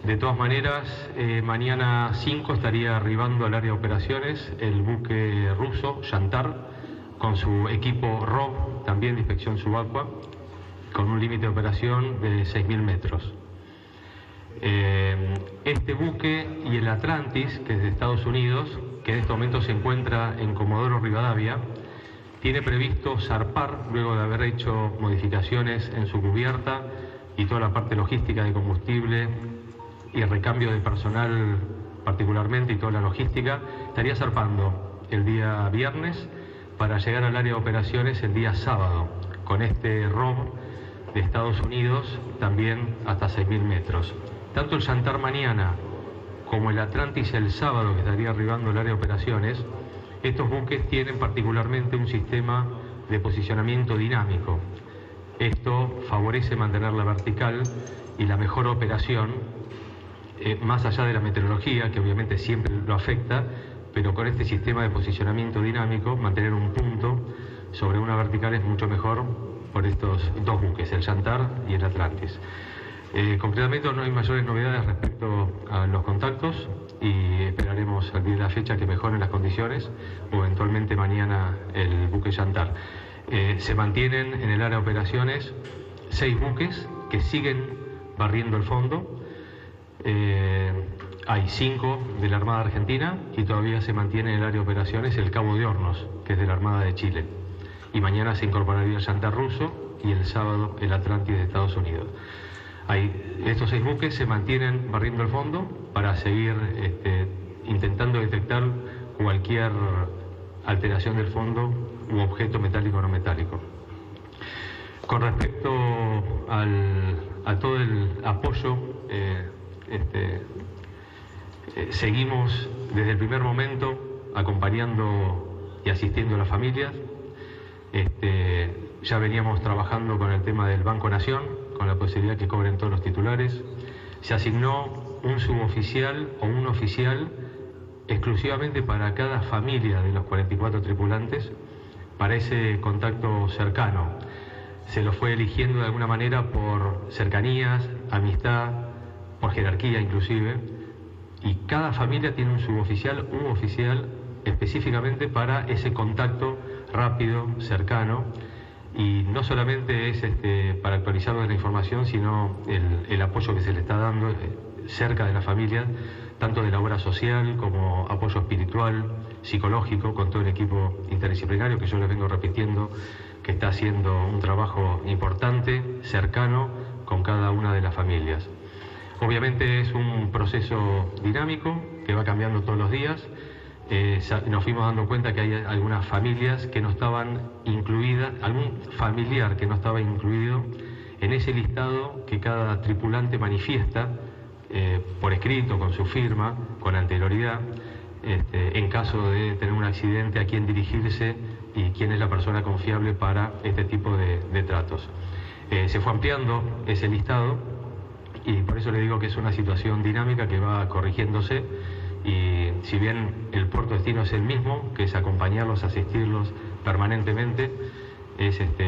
De todas maneras, mañana 5 estaría arribando al área de operaciones el buque ruso Yantar con su equipo ROV, también de inspección subacua, con un límite de operación de 6.000 metros. Este buque y el Atlantis, que es de Estados Unidos, que en este momento se encuentra en Comodoro Rivadavia, tiene previsto zarpar luego de haber hecho modificaciones en su cubierta y toda la parte logística de combustible y recambio de personal particularmente y toda la logística. Estaría zarpando el día viernes para llegar al área de operaciones el día sábado con este ROV de Estados Unidos, también hasta 6.000 metros. Tanto el Yantar mañana como el Atlantis el sábado, que estaría arribando al área de operaciones, estos buques tienen particularmente un sistema de posicionamiento dinámico. Esto favorece mantener la vertical y la mejor operación, más allá de la meteorología, que obviamente siempre lo afecta, pero con este sistema de posicionamiento dinámico, mantener un punto sobre una vertical es mucho mejor por estos dos buques, el Yantar y el Atlantis. Concretamente no hay mayores novedades respecto a los contactos y esperaremos al día de la fecha que mejoren las condiciones o eventualmente mañana el buque Yantar. Se mantienen en el área de operaciones 6 buques que siguen barriendo el fondo. Hay 5 de la Armada Argentina y todavía se mantiene en el área de operaciones el Cabo de Hornos, que es de la Armada de Chile. Y mañana se incorporaría el Yantar ruso y el sábado el Atlantis de Estados Unidos. Estos 6 buques se mantienen barriendo el fondo para seguir intentando detectar cualquier alteración del fondo u objeto metálico o no metálico. Con respecto a todo el apoyo, seguimos desde el primer momento acompañando y asistiendo a las familias. Ya veníamos trabajando con el tema del Banco Nación, con la posibilidad que cobren todos los titulares. Se asignó un suboficial o un oficial exclusivamente para cada familia de los 44 tripulantes, para ese contacto cercano. Se lo fue eligiendo de alguna manera por cercanías, amistad, por jerarquía inclusive, y cada familia tiene un suboficial u oficial específicamente para ese contacto rápido, cercano. Y no solamente es para actualizarlo de la información, sino el apoyo que se le está dando cerca de la familia, tanto de la obra social como apoyo espiritual, psicológico, con todo el equipo interdisciplinario que yo les vengo repitiendo, que está haciendo un trabajo importante, cercano, con cada una de las familias. Obviamente es un proceso dinámico que va cambiando todos los días. Nos fuimos dando cuenta que hay algunas familias que no estaban incluidas, algún familiar que no estaba incluido en ese listado que cada tripulante manifiesta por escrito, con su firma, con anterioridad, en caso de tener un accidente, a quién dirigirse y quién es la persona confiable para este tipo de tratos. Se fue ampliando ese listado y por eso le digo que es una situación dinámica que va corrigiéndose. Y si bien el puerto destino es el mismo, que es acompañarlos, asistirlos permanentemente,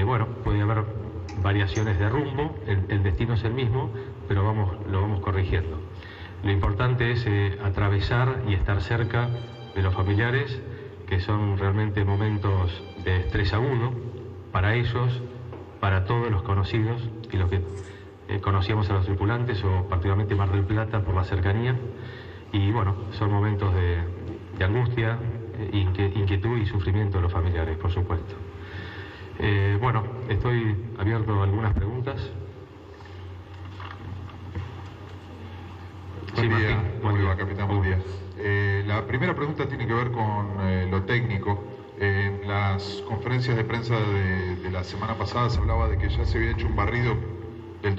bueno, puede haber variaciones de rumbo, el destino es el mismo, pero lo vamos corrigiendo. Lo importante es atravesar y estar cerca de los familiares, que son realmente momentos de estrés agudo para ellos, para todos los conocidos y los que conocíamos a los tripulantes, o particularmente Mar del Plata por la cercanía. Y bueno, son momentos de angustia, inquietud y sufrimiento de los familiares, por supuesto. Bueno, estoy abierto a algunas preguntas. Buen día, ¿cómo le va, capitán? Buen día. La primera pregunta tiene que ver con lo técnico. En las conferencias de prensa de la semana pasada se hablaba de que ya se había hecho un barrido de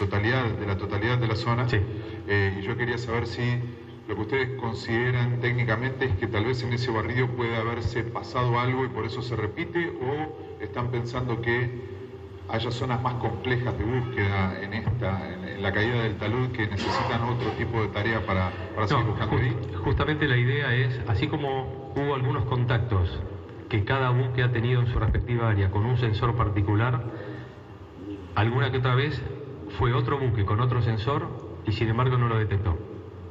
la totalidad de la zona. Sí. Y yo quería saber si lo que ustedes consideran técnicamente es que tal vez en ese barrido puede haberse pasado algo y por eso se repite, o están pensando que haya zonas más complejas de búsqueda en la caída del talud que necesitan otro tipo de tarea para seguir buscando ahí. Justamente la idea es, así como hubo algunos contactos que cada buque ha tenido en su respectiva área con un sensor particular, alguna que otra vez fue otro buque con otro sensor y sin embargo no lo detectó.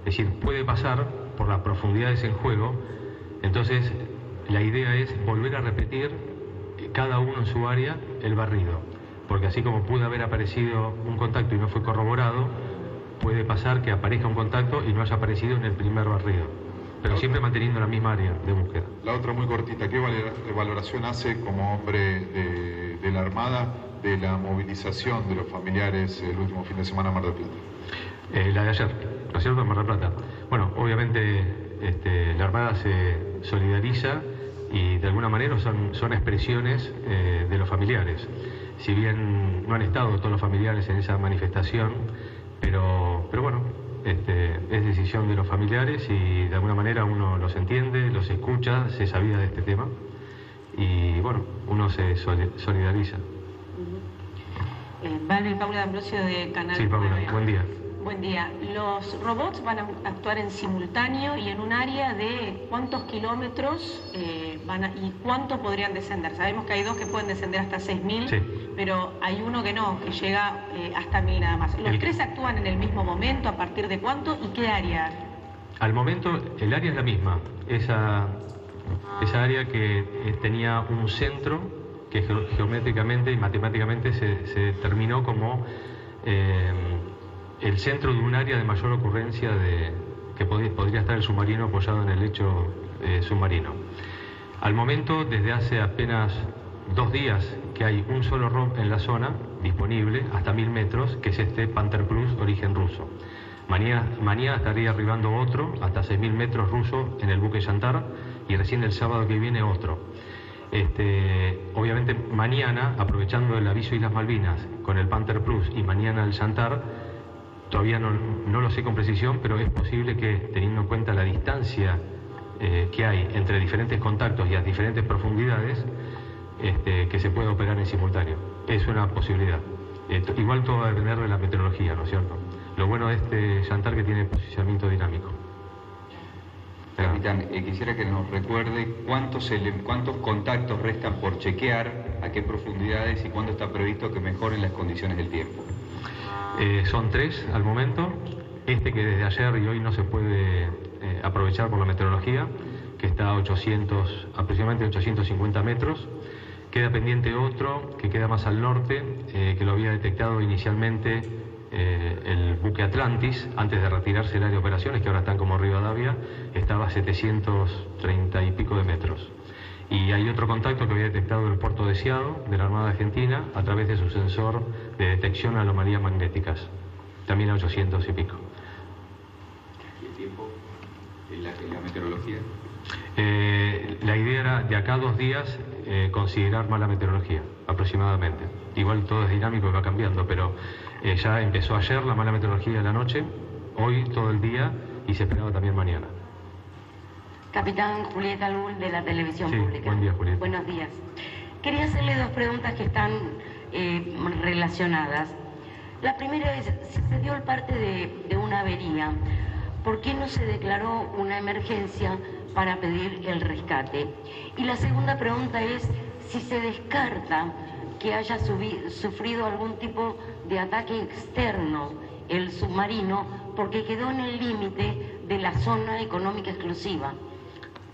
Es decir, puede pasar por las profundidades en juego. Entonces, la idea es volver a repetir cada uno en su área el barrido. Porque así como pudo haber aparecido un contacto y no fue corroborado, puede pasar que aparezca un contacto y no haya aparecido en el primer barrido. Pero siempre manteniendo la misma área de búsqueda. La otra muy cortita, ¿qué valoración hace como hombre de la Armada de la movilización de los familiares el último fin de semana en Mar del Plata? La de ayer, ¿no es cierto? En Mar del Plata. Bueno, obviamente la Armada se solidariza y de alguna manera son expresiones de los familiares. Si bien no han estado todos los familiares en esa manifestación, pero bueno, es decisión de los familiares y de alguna manera uno los entiende, los escucha, se sabía de este tema y bueno, uno se solidariza. Vale, Paula D'Ambrosio de Canal 9. Sí, Paula, buen día. Buen día. Los robots van a actuar en simultáneo y en un área de ¿cuántos kilómetros y cuánto podrían descender? Sabemos que hay dos que pueden descender hasta 6.000, sí, pero hay uno que no, que llega hasta 1.000 nada más. ¿Los tres actúan en el mismo momento? ¿A partir de cuánto? ¿Y qué área? Al momento, el área es la misma. Esa área que tenía un centro que geométricamente y matemáticamente se terminó como el centro de un área de mayor ocurrencia que podría estar el submarino apoyado en el lecho submarino. Al momento, desde hace apenas 2 días que hay un solo ROV en la zona disponible hasta 1.000 metros, que es este Panther Plus origen ruso. Mañana estaría arribando otro hasta 6.000 metros ruso en el buque Yantar y recién el sábado que viene otro. Obviamente mañana, aprovechando el aviso Islas Malvinas con el Panther Plus y mañana el Yantar, todavía no lo sé con precisión, pero es posible que, teniendo en cuenta la distancia que hay entre diferentes contactos y a diferentes profundidades, que se pueda operar en simultáneo. Es una posibilidad. Igual todo va a depender de la meteorología, ¿no es cierto? Lo bueno de este Yantar que tiene posicionamiento dinámico. Capitán, quisiera que nos recuerde cuántos contactos restan por chequear, a qué profundidades y cuándo está previsto que mejoren las condiciones del tiempo. Son 3 al momento. Que desde ayer y hoy no se puede aprovechar por la meteorología, que está a aproximadamente 850 metros. Queda pendiente otro que queda más al norte, que lo había detectado inicialmente el buque Atlantis, antes de retirarse el área de operaciones, que ahora están como Rivadavia, estaba a 730 y pico de metros. Y hay otro contacto que había detectado el puerto deseado de la Armada Argentina a través de su sensor de detección de anomalías magnéticas, también a 800 y pico. ¿Y el tiempo? ¿La meteorología? La idea era de acá a 2 días considerar mala meteorología, aproximadamente. Igual todo es dinámico y va cambiando, pero ya empezó ayer la mala meteorología de la noche, hoy todo el día y se esperaba también mañana. Capitán Julieta Lul, de la Televisión Pública. Buen día, Julieta. Buenos días. Quería hacerle 2 preguntas que están relacionadas. La primera es, si se dio el parte de una avería, ¿por qué no se declaró una emergencia para pedir el rescate? Y la segunda pregunta es, si se descarta que haya sufrido algún tipo de ataque externo el submarino, porque quedó en el límite de la zona económica exclusiva.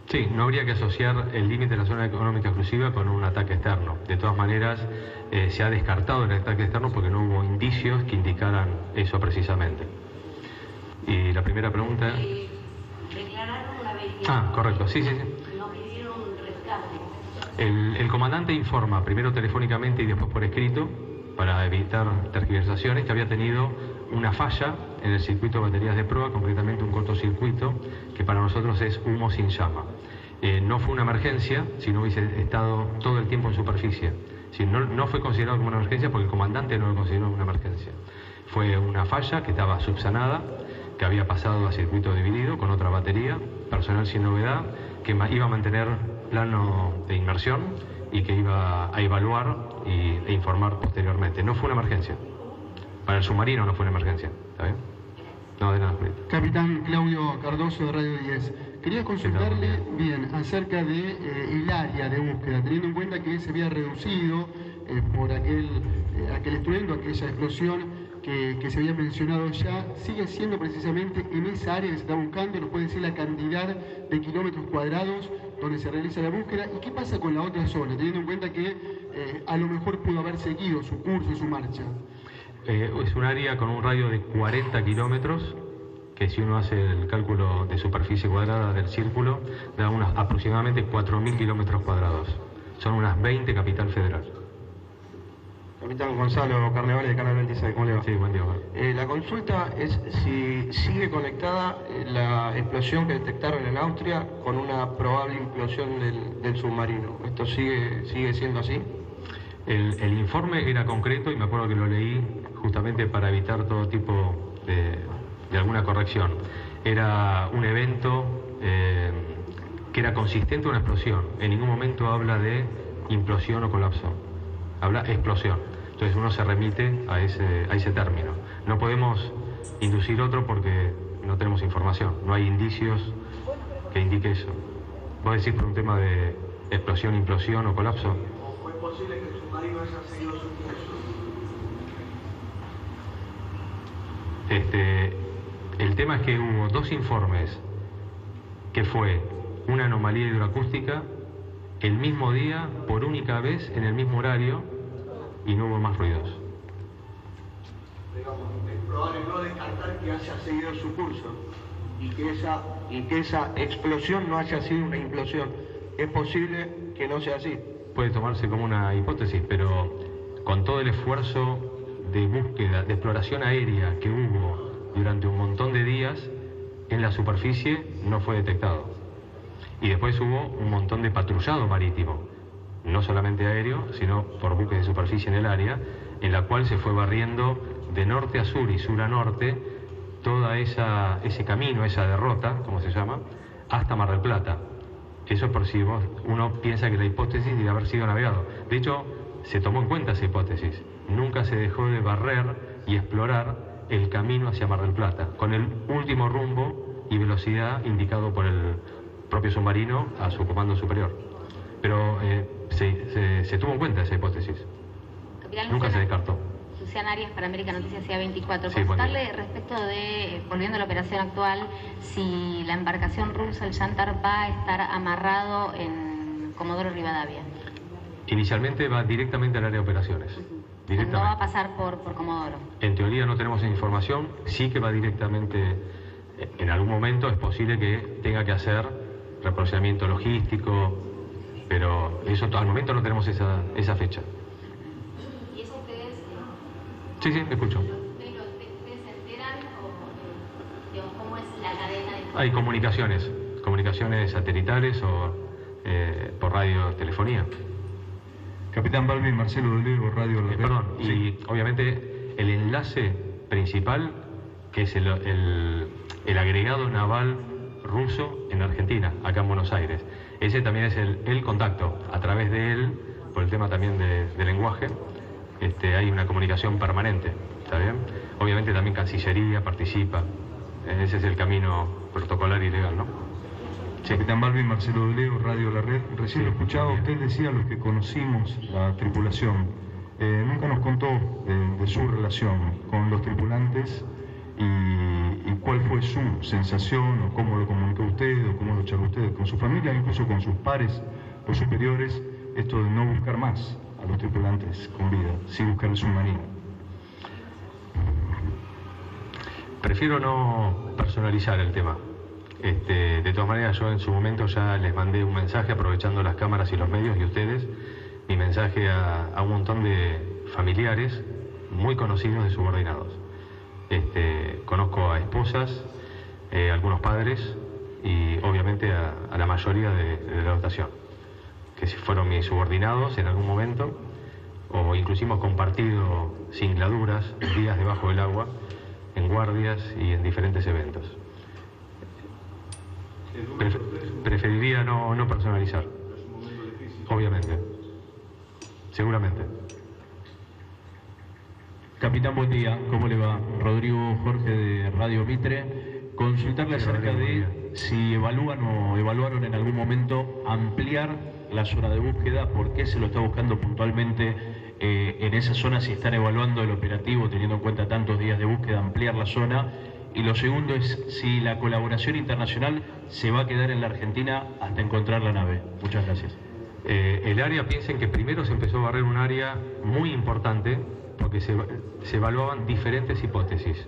Sí, no habría que asociar el límite de la zona económica exclusiva con un ataque externo. De todas maneras, se ha descartado el ataque externo porque no hubo indicios que indicaran eso precisamente. Y la primera pregunta... Declararon una avería. Correcto, sí. No pidieron rescate. El comandante informa, primero telefónicamente y después por escrito, para evitar tergiversaciones, que había tenido una falla en el circuito de baterías de proa, concretamente un cortocircuito, que para nosotros es humo sin llama. No fue una emergencia, si no hubiese estado todo el tiempo en superficie. No fue considerado como una emergencia porque el comandante no lo consideró una emergencia. Fue una falla que estaba subsanada, que había pasado a circuito dividido con otra batería, personal sin novedad, que iba a mantener plano de inmersión y que iba a evaluar e informar posteriormente. No fue una emergencia. Para el submarino no fue una emergencia. ¿Está bien? No, de nada, Julieta. Capitán Claudio Cardoso de Radio 10. Quería consultarle bien acerca de el área de búsqueda, teniendo en cuenta que se había reducido por aquel estruendo, aquella explosión que se había mencionado ya, sigue siendo precisamente en esa área que se está buscando? ¿Nos puede decir la cantidad de kilómetros cuadrados donde se realiza la búsqueda? ¿Y qué pasa con la otra zona, teniendo en cuenta que a lo mejor pudo haber seguido su curso, su marcha? Es un área con un radio de 40 kilómetros, que si uno hace el cálculo de superficie cuadrada del círculo, da aproximadamente 4.000 kilómetros cuadrados. Son unas 20 Capital Federal. Capitán Gonzalo Carnevale, de Canal 26, ¿cómo le va? Sí, buen día. La consulta es si sigue conectada la explosión que detectaron en Austria con una probable implosión del submarino. ¿Esto sigue siendo así? El informe era concreto y me acuerdo que lo leí justamente para evitar todo tipo de alguna corrección. Era un evento que era consistente a una explosión. En ningún momento habla de implosión o colapso. Habla explosión. Entonces uno se remite a ese término. No podemos inducir otro porque no tenemos información. No hay indicios que indique eso. ¿Vos decís por un tema de explosión, implosión o colapso? ¿O es posible que el submarino haya seguido su curso? El tema es que hubo dos informes, que fue una anomalía hidroacústica el mismo día, por única vez, en el mismo horario, y no hubo más ruidos. Digamos, es probable no descartar que haya seguido su curso y que esa explosión no haya sido una implosión. Es posible que no sea así. Puede tomarse como una hipótesis, pero con todo el esfuerzo de búsqueda, de exploración aérea que hubo durante un montón de días, en la superficie no fue detectado. Y después hubo un montón de patrullado marítimo, no solamente aéreo, sino por buques de superficie en el área, en la cual se fue barriendo de norte a sur y sur a norte todo ese camino, esa derrota, como se llama, hasta Mar del Plata. Eso por si uno piensa que la hipótesis de haber sido navegado. De hecho, se tomó en cuenta esa hipótesis. Nunca se dejó de barrer y explorar el camino hacia Mar del Plata, con el último rumbo y velocidad indicado por el propio submarino a su comando superior. Pero se tuvo en cuenta esa hipótesis. Capitán Nunca se descartó. Luciana Arias para América Noticias CIA 24. Sí, Consultarle respecto de, volviendo a la operación actual, si la embarcación rusa, el Yantar, va a estar amarrado en Comodoro Rivadavia. Inicialmente va directamente al área de operaciones. No va a pasar por Comodoro. En teoría no tenemos información, sí que va directamente, en algún momento es posible que tenga que hacer reprocesamiento logístico, pero eso al momento no tenemos esa fecha. ¿Y eso ustedes? Sí, me escucho. ¿Ustedes se enteran o digamos, cómo es la cadena de... Hay comunicaciones satelitales o por radiotelefonía. Capitán Balbi, Marcelo Dolego, Radio La Red. Perdón, sí. Y obviamente el enlace principal, que es el agregado naval ruso en Argentina, acá en Buenos Aires. Ese también es el contacto. A través de él, por el tema también de lenguaje, hay una comunicación permanente, ¿está bien? Obviamente también Cancillería participa. Ese es el camino protocolar y legal, ¿no? Sí. Capitán Balbi, Marcelo Dolego, Radio La Red. Recién lo escuchaba, usted decía, los que conocimos la tripulación, nunca nos contó de su relación con los tripulantes y cuál fue su sensación o cómo lo comunicó usted o cómo lo charló usted con su familia, incluso con sus pares o superiores, esto de no buscar más a los tripulantes con vida, sí buscar el submarino. Prefiero no personalizar el tema. De todas maneras, yo en su momento ya les mandé un mensaje, aprovechando las cámaras y los medios y ustedes, mi mensaje a un montón de familiares muy conocidos de subordinados. Conozco a esposas, algunos padres y obviamente a la mayoría de la dotación, que fueron mis subordinados en algún momento, o inclusive hemos compartido singladuras, días debajo del agua, en guardias y en diferentes eventos. Preferiría no personalizar, obviamente, seguramente. Capitán, buen día, ¿cómo le va? Rodrigo Jorge de Radio Mitre. Consultarle acerca de si evalúan o evaluaron en algún momento ampliar la zona de búsqueda, por qué se lo está buscando puntualmente en esa zona si están evaluando el operativo, teniendo en cuenta tantos días de búsqueda, ampliar la zona. Y lo segundo es si la colaboración internacional se va a quedar en la Argentina hasta encontrar la nave. Muchas gracias. El área, piensen que primero se empezó a barrer un área muy importante porque se evaluaban diferentes hipótesis.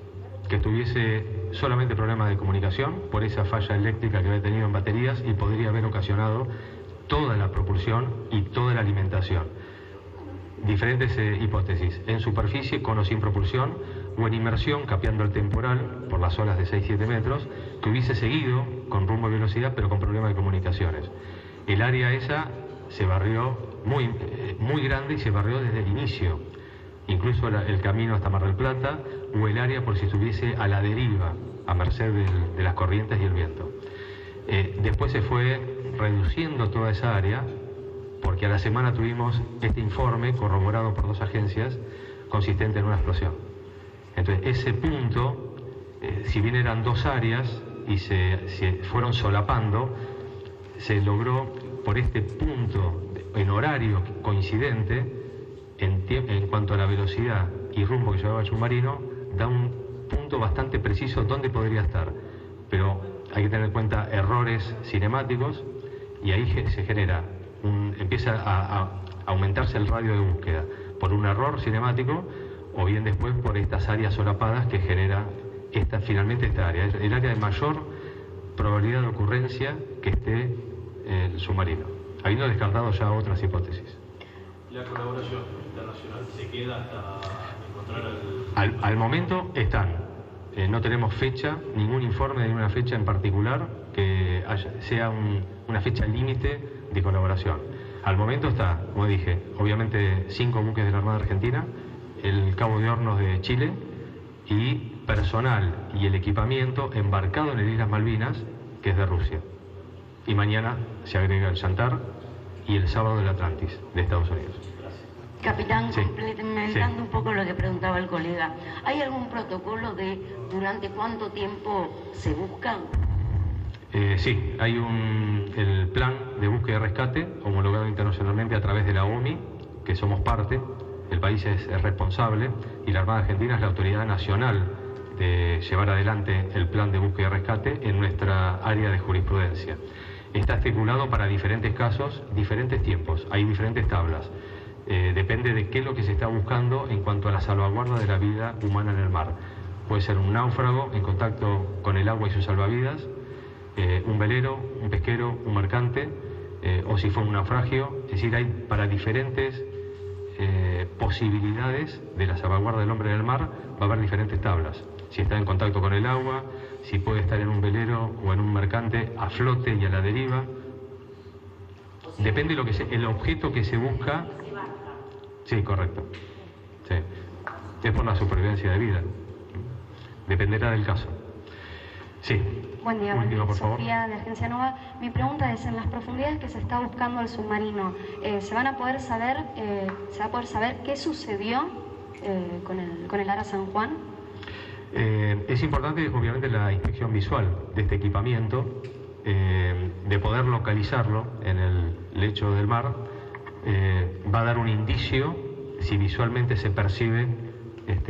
Que tuviese solamente problemas de comunicación por esa falla eléctrica que había tenido en baterías y podría haber ocasionado toda la propulsión y toda la alimentación. Diferentes hipótesis, en superficie con o sin propulsión, o en inmersión capeando el temporal por las olas de 6-7 metros, que hubiese seguido con rumbo y velocidad pero con problemas de comunicaciones. El área esa se barrió muy grande y se barrió desde el inicio, incluso el camino hasta Mar del Plata, o el área por si estuviese a la deriva, a merced de las corrientes y el viento. Después se fue reduciendo toda esa área, porque a la semana tuvimos este informe corroborado por 2 agencias consistente en una explosión. Entonces ese punto, si bien eran 2 áreas y se fueron solapando, se logró por este punto en horario coincidente, en cuanto a la velocidad y rumbo que llevaba el submarino, da un punto bastante preciso donde podría estar. Pero hay que tener en cuenta errores cinemáticos y ahí se genera, empieza a aumentarse el radio de búsqueda por un error cinemático o bien después por estas áreas solapadas que genera finalmente esta área. Es el área de mayor probabilidad de ocurrencia que esté el submarino, habiendo descartado ya otras hipótesis. ¿La colaboración internacional se queda hasta encontrar al momento están. No tenemos fecha, ningún informe de ninguna fecha en particular que sea una fecha límite de colaboración. Al momento está, como dije, obviamente 5 buques de la Armada Argentina, el Cabo de Hornos de Chile y personal y el equipamiento embarcado en el Islas Malvinas, que es de Rusia. Y mañana se agrega el Chantar y el sábado el Atlantis de Estados Unidos. Capitán, sí, complementando sí. un poco lo que preguntaba el colega, ¿hay algún protocolo de durante cuánto tiempo se busca? Sí, hay el plan de búsqueda y rescate homologado internacionalmente a través de la OMI, que somos parte, el país es responsable y la Armada Argentina es la autoridad nacional de llevar adelante el plan de búsqueda y rescate en nuestra área de jurisprudencia. Está estipulado para diferentes casos, diferentes tiempos, hay diferentes tablas. Depende de qué es lo que se está buscando en cuanto a la salvaguarda de la vida humana en el mar. Puede ser un náufrago en contacto con el agua y sus salvavidas, un velero, un pesquero, un mercante, o si fue un naufragio. Es decir, hay para diferentes posibilidades de la salvaguarda del hombre en el mar, va a haber diferentes tablas. Si está en contacto con el agua, si puede estar en un velero o en un mercante a flote y a la deriva. Depende de el objeto que se busca. Sí, correcto. Sí. Es por la supervivencia de vida. Dependerá del caso. Sí. Buen día, Último, por favor. Sofía de Agencia Nova. Mi pregunta es, en las profundidades que se está buscando el submarino, ¿se va a poder saber qué sucedió con el Ara San Juan? Es importante, obviamente, la inspección visual de este equipamiento, de poder localizarlo en el lecho del mar. Va a dar un indicio si visualmente se percibe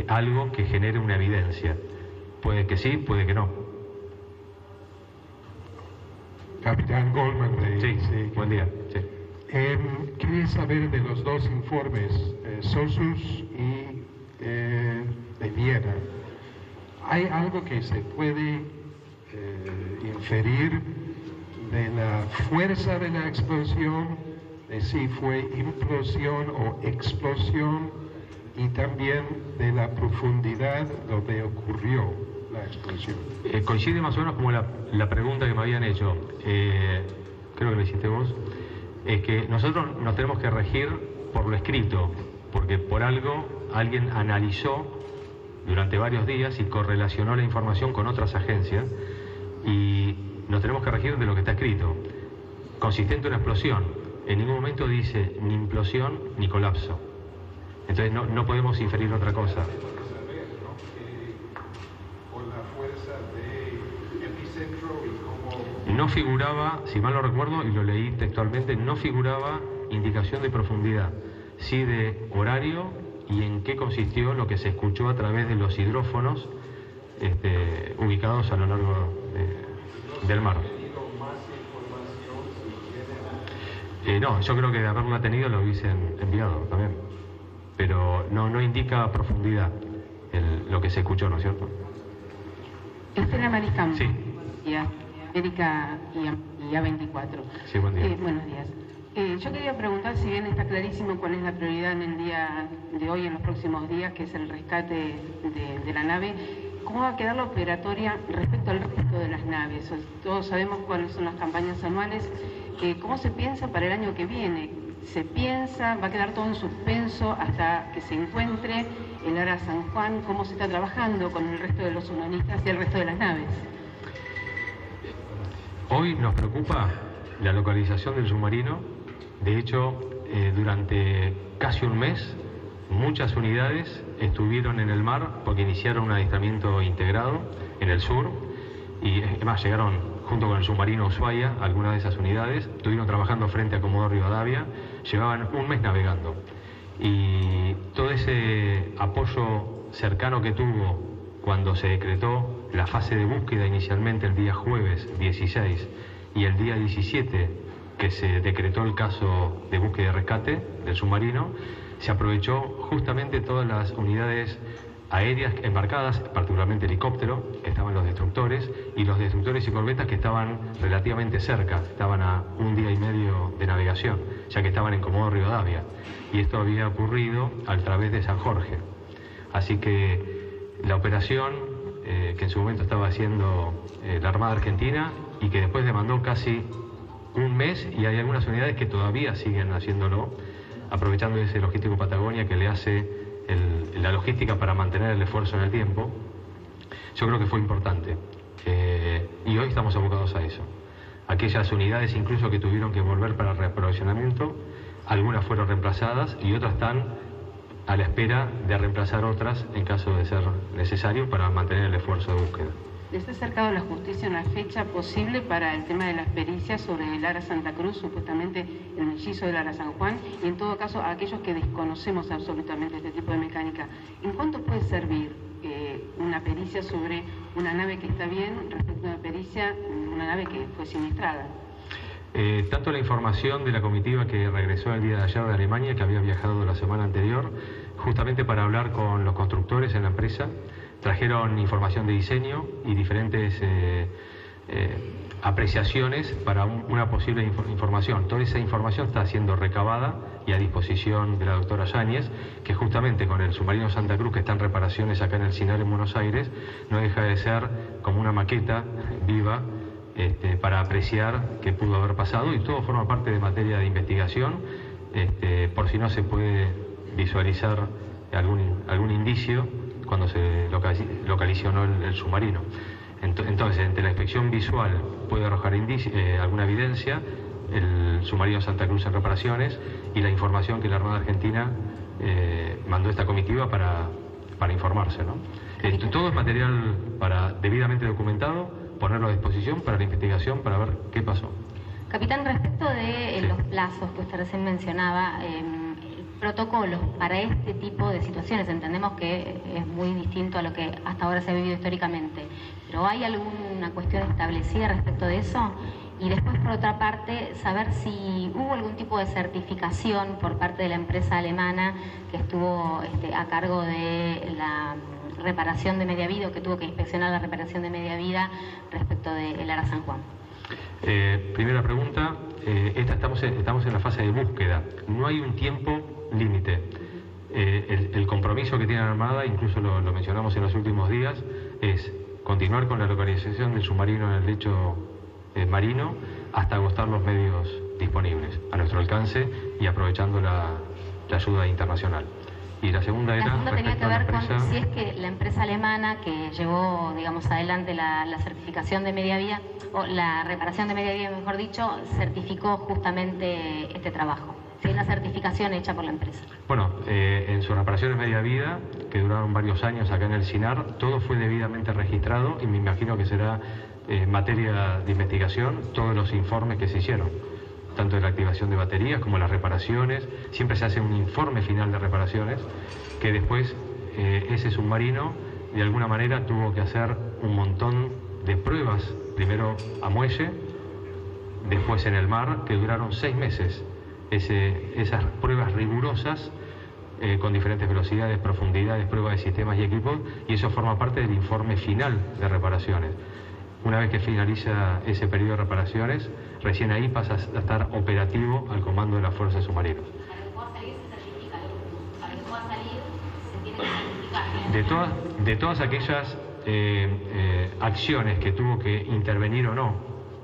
algo que genere una evidencia. Puede que sí, puede que no. Capitán Goldman. Sí, buen día. Sí. Quería saber de los 2 informes, SOSUS y de Viena. ¿Hay algo que se puede inferir de la fuerza de la explosión, de si fue implosión o explosión, y también de la profundidad donde ocurrió la explosión? Coincide más o menos como la pregunta que me habían hecho, creo que lo hiciste vos, es que nosotros nos tenemos que regir por lo escrito, porque por algo alguien analizó durante varios días y correlacionó la información con otras agencias y nos tenemos que regir de lo que está escrito. Consistente en una explosión, en ningún momento dice ni implosión ni colapso. Entonces no podemos inferir otra cosa. No figuraba, si mal no recuerdo, y lo leí textualmente, no figuraba indicación de profundidad. sí de horario y en qué consistió lo que se escuchó a través de los hidrófonos ubicados a lo largo del mar. No, yo creo que de haberla tenido lo hubiesen enviado también, pero no indica a profundidad lo que se escuchó, ¿no es cierto? Estela Mariscampo. Sí. Y América y A24. Sí, buen día. Buenos días. Yo quería preguntar, si bien está clarísimo cuál es la prioridad en el día de hoy, en los próximos días, que es el rescate de la nave, ¿cómo va a quedar la operatoria respecto al resto de las naves? Todos sabemos cuáles son las campañas anuales. ¿Cómo se piensa para el año que viene? ¿Se piensa, va a quedar todo en suspenso hasta que se encuentre el Ara San Juan? ¿Cómo se está trabajando con el resto de los humanistas y el resto de las naves? Hoy nos preocupa la localización del submarino. De hecho, durante casi un mes, muchas unidades estuvieron en el mar porque iniciaron un adiestramiento integrado en el sur y además llegaron junto con el submarino Ushuaia, algunas de esas unidades, estuvieron trabajando frente a Comodoro Rivadavia, llevaban un mes navegando. Y todo ese apoyo cercano que tuvo cuando se decretó la fase de búsqueda inicialmente el día jueves 16 y el día 17 que se decretó el caso de búsqueda y rescate del submarino, se aprovechó justamente todas las unidades aéreas embarcadas, particularmente helicóptero, que estaban los destructores, y los destructores y corbetas que estaban relativamente cerca, estaban a un día y medio de navegación, ya que estaban en Comodoro Rivadavia, y esto había ocurrido a través de San Jorge. Así que la operación que en su momento estaba haciendo la Armada Argentina y que después demandó casi un mes, y hay algunas unidades que todavía siguen haciéndolo, aprovechando ese logístico Patagonia que le hace la logística para mantener el esfuerzo en el tiempo. Yo creo que fue importante y hoy estamos abocados a eso. Aquellas unidades incluso que tuvieron que volver para el reaprovisionamiento, algunas fueron reemplazadas y otras están a la espera de reemplazar otras en caso de ser necesario para mantener el esfuerzo de búsqueda. ¿Les ha acercado la justicia una fecha posible para el tema de las pericias sobre el Ara Santa Cruz, supuestamente el mellizo del Ara San Juan, y en todo caso a aquellos que desconocemos absolutamente este tipo de mecánica? ¿En cuánto puede servir una pericia sobre una nave que está bien respecto a una pericia en una nave que fue siniestrada? Tanto la información de la comitiva que regresó el día de ayer de Alemania, que había viajado la semana anterior, justamente para hablar con los constructores en la empresa, trajeron información de diseño y diferentes apreciaciones para una posible información. Toda esa información está siendo recabada y a disposición de la doctora Yáñez, que justamente con el submarino Santa Cruz, que está en reparaciones acá en el CINAR en Buenos Aires, no deja de ser como una maqueta viva para apreciar qué pudo haber pasado, y todo forma parte de materia de investigación, por si no se puede visualizar algún indicio cuando se localizó el submarino. Entonces, entre la inspección visual puede arrojar alguna evidencia, el submarino Santa Cruz en reparaciones y la información que la Armada Argentina mandó esta comitiva para informarse, ¿no? Todo es material debidamente documentado, ponerlo a disposición para la investigación, para ver qué pasó. Capitán, respecto de los plazos que usted recién mencionaba, protocolos para este tipo de situaciones, entendemos que es muy distinto a lo que hasta ahora se ha vivido históricamente, pero ¿hay alguna cuestión establecida respecto de eso? Y después, por otra parte, saber si hubo algún tipo de certificación por parte de la empresa alemana que estuvo a cargo de la reparación de media vida, o que tuvo que inspeccionar la reparación de media vida respecto del Ara San Juan. Primera pregunta, estamos en la fase de búsqueda, no hay un tiempo límite. El compromiso que tiene la Armada, incluso lo mencionamos en los últimos días, es continuar con la localización del submarino en el lecho marino hasta agotar los medios disponibles a nuestro alcance y aprovechando la ayuda internacional. Y la segunda era... La segunda tenía que ver con si es que la empresa alemana que llevó, digamos, adelante la certificación de media vida, o la reparación de media vida, mejor dicho, certificó justamente este trabajo. Si hay una certificación hecha por la empresa. Bueno, en sus reparaciones media vida, que duraron varios años acá en el CINAR, todo fue debidamente registrado y me imagino que será materia de investigación todos los informes que se hicieron. tanto de la activación de baterías como las reparaciones. Siempre se hace un informe final de reparaciones, que después ese submarino de alguna manera tuvo que hacer un montón de pruebas, primero a muelle, después en el mar, que duraron 6 meses. Esas pruebas rigurosas, con diferentes velocidades, profundidades, pruebas de sistemas y equipos, y eso forma parte del informe final de reparaciones. Una vez que finaliza ese periodo de reparaciones, recién ahí pasa a estar operativo al comando de las fuerzas submarinas. De todas aquellas acciones que tuvo que intervenir o no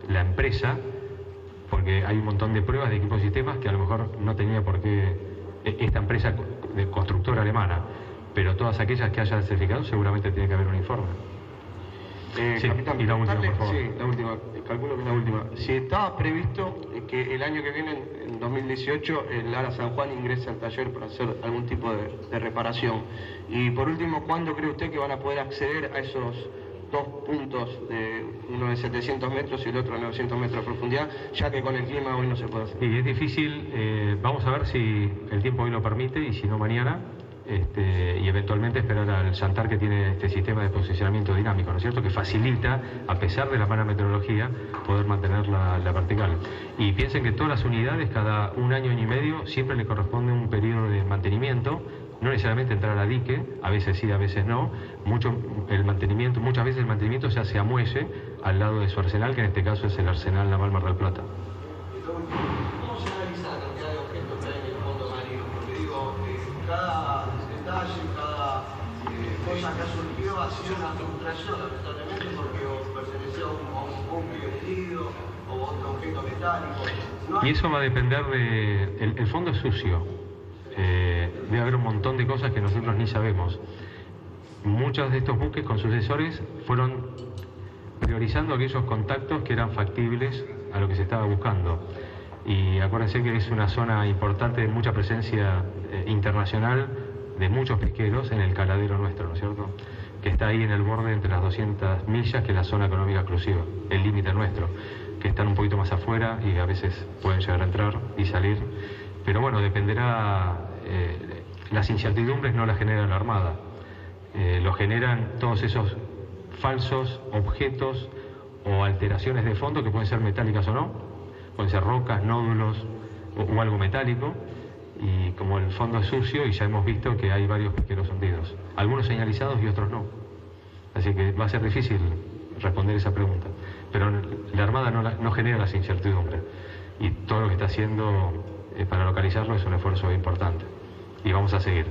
la empresa, porque hay un montón de pruebas de equipos y sistemas que a lo mejor no tenía por qué esta empresa de constructora alemana, pero todas aquellas que hayan certificado seguramente tiene que haber un informe. Sí, capitán, y la última, por favor. Sí, la última, calculo que es la última. Si estaba previsto que el año que viene, en 2018, el ARA San Juan ingrese al taller para hacer algún tipo de reparación. Y por último, ¿cuándo cree usted que van a poder acceder a esos 2 puntos, uno de 700 metros y el otro de 900 metros de profundidad, ya que con el clima hoy no se puede hacer? Sí, es difícil. Vamos a ver si el tiempo hoy lo permite y si no mañana. Y eventualmente esperar al Chantar, que tiene este sistema de posicionamiento dinámico, ¿no es cierto?, que facilita, a pesar de la mala meteorología, poder mantener la vertical. Y piensen que todas las unidades, cada 1 año, año y medio, siempre le corresponde un periodo de mantenimiento, no necesariamente entrar a dique, a veces sí, a veces no. Muchas veces el mantenimiento se hace a muelle, al lado de su arsenal, que en este caso es el Arsenal Naval Mar del Plata. ¿Cómo se analiza la cantidad de objetos que hay en el fondo marino? Porque digo, cada detalle, cada cosa que ha surgido ha sido una frustración, lamentablemente, porque perteneció a un buque hundido o otro objeto metálico. Y eso va a depender de... El fondo es sucio. Debe haber un montón de cosas que nosotros ni sabemos. Muchos de estos buques con sucesores fueron priorizando aquellos contactos que eran factibles a lo que se estaba buscando. Y acuérdense que es una zona importante de mucha presencia internacional de muchos pesqueros en el caladero nuestro, ¿no es cierto?, que está ahí en el borde entre las 200 millas, que es la zona económica exclusiva, el límite nuestro, que están un poquito más afuera y a veces pueden llegar a entrar y salir. Pero bueno, dependerá, las incertidumbres no las genera la Armada, lo generan todos esos falsos objetos o alteraciones de fondo que pueden ser metálicas o no, pueden ser rocas, nódulos o algo metálico, y como el fondo es sucio, y ya hemos visto que hay varios pesqueros hundidos, algunos señalizados y otros no, así que va a ser difícil responder esa pregunta, pero la Armada no genera las incertidumbres, y todo lo que está haciendo para localizarlo es un esfuerzo importante, y vamos a seguir.